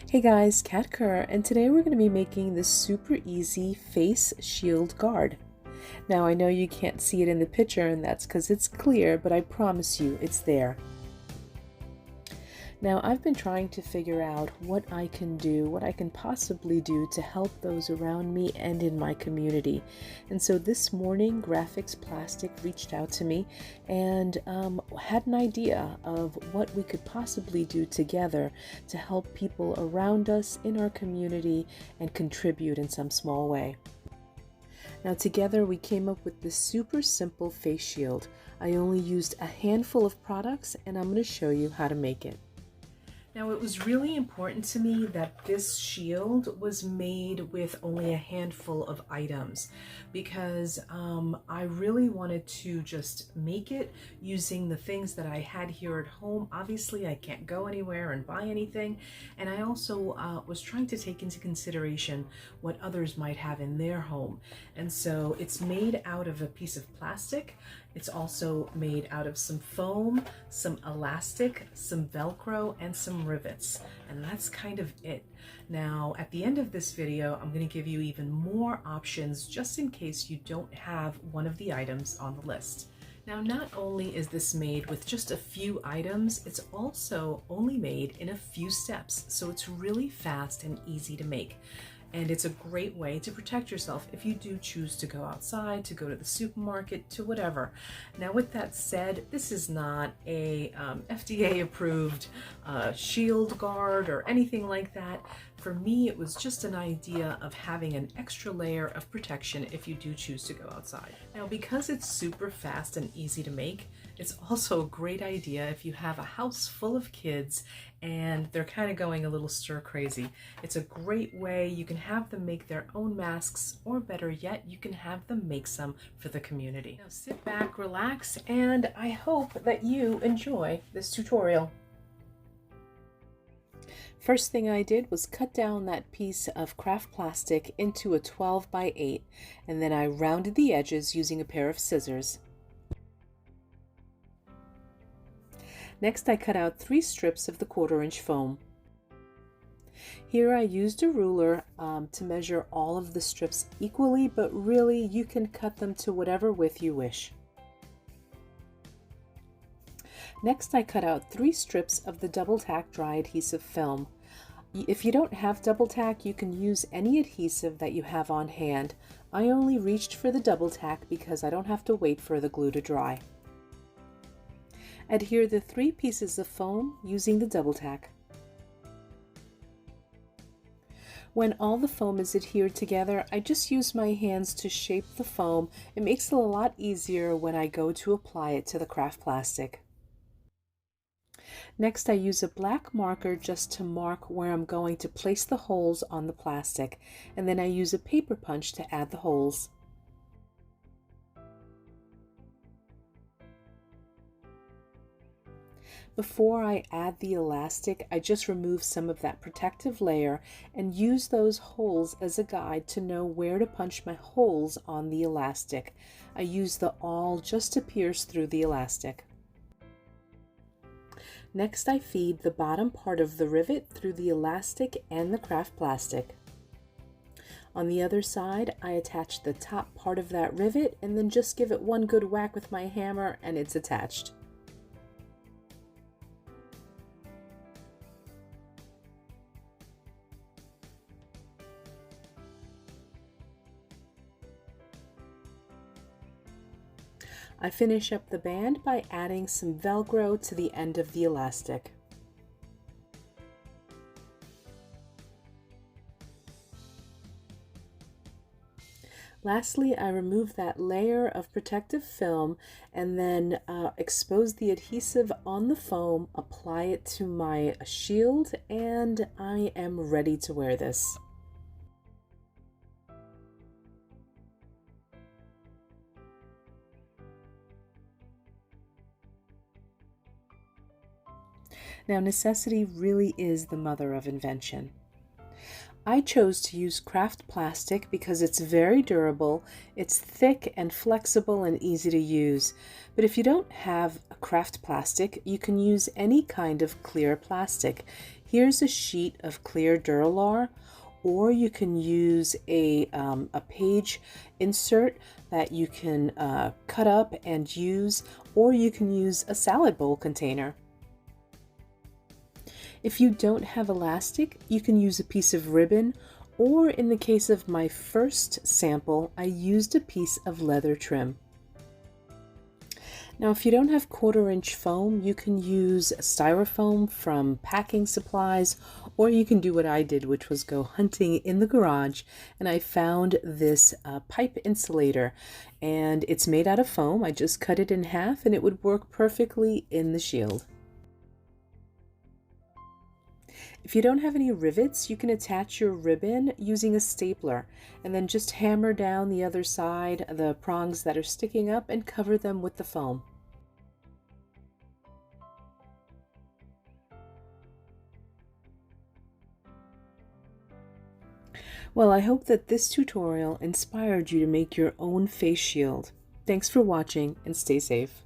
Hey guys, Kerr, and today we're going to be making this super easy face shield guard. Now I know you can't see it in the picture and that's because it's clear, but I promise you it's there. Now I've been trying to figure out what I can possibly do to help those around me and in my community. And so this morning Grafix Plastic reached out to me and had an idea of what we could possibly do together to help people around us in our community and contribute in some small way. Now together we came up with this super simple face shield. I only used a handful of products and I'm going to show you how to make it. Now it was really important to me that this shield was made with only a handful of items because I really wanted to just make it using the things that I had here at home. Obviously I can't go anywhere and buy anything, and I also was trying to take into consideration what others might have in their home. And so it's made out of a piece of plastic. It's also made out of some foam, some elastic, some Velcro, and some rivets. And that's kind of it. Now, at the end of this video, I'm going to give you even more options just in case you don't have one of the items on the list. Now, not only is this made with just a few items, it's also only made in a few steps. So it's really fast and easy to make. And it's a great way to protect yourself if you do choose to go outside, to go to the supermarket, to whatever. Now with that said, this is not a FDA approved shield guard or anything like that. For me, it was just an idea of having an extra layer of protection if you do choose to go outside. Now because it's super fast and easy to make, it's also a great idea if you have a house full of kids and they're kind of going a little stir crazy. It's a great way. You can have them make their own masks, or better yet, you can have them make some for the community. Now sit back, relax, and I hope that you enjoy this tutorial. First thing I did was cut down that piece of craft plastic into a 12 by 8, and then I rounded the edges using a pair of scissors. Next, I cut out 3 strips of the 1/4 inch foam. Here I used a ruler to measure all of the strips equally, but really you can cut them to whatever width you wish. Next, I cut out 3 strips of the double tack dry adhesive film. If you don't have double tack, you can use any adhesive that you have on hand. I only reached for the double tack because I don't have to wait for the glue to dry. Adhere the 3 pieces of foam using the double tack. When all the foam is adhered together, I just use my hands to shape the foam. It makes it a lot easier when I go to apply it to the craft plastic. Next, I use a black marker just to mark where I'm going to place the holes on the plastic, and then I use a paper punch to add the holes. Before I add the elastic, I just remove some of that protective layer and use those holes as a guide to know where to punch my holes on the elastic. I use the awl just to pierce through the elastic. Next, I feed the bottom part of the rivet through the elastic and the craft plastic. On the other side, I attach the top part of that rivet and then just give it one good whack with my hammer and it's attached. I finish up the band by adding some Velcro to the end of the elastic. Lastly, I remove that layer of protective film and then expose the adhesive on the foam, apply it to my shield, and I am ready to wear this. Now, necessity really is the mother of invention. I chose to use craft plastic because it's very durable, it's thick and flexible and easy to use. But if you don't have a craft plastic, you can use any kind of clear plastic. Here's a sheet of clear Duralar, or you can use a page insert that you can cut up and use, or you can use a salad bowl container. If you don't have elastic, you can use a piece of ribbon, or in the case of my first sample, I used a piece of leather trim. Now, if you don't have 1/4-inch foam, you can use styrofoam from packing supplies, or you can do what I did, which was go hunting in the garage, and I found this pipe insulator, and it's made out of foam. I just cut it in half, and it would work perfectly in the shield. If you don't have any rivets, you can attach your ribbon using a stapler, and then just hammer down the other side, the prongs that are sticking up, and cover them with the foam. Well, I hope that this tutorial inspired you to make your own face shield. Thanks for watching, and stay safe.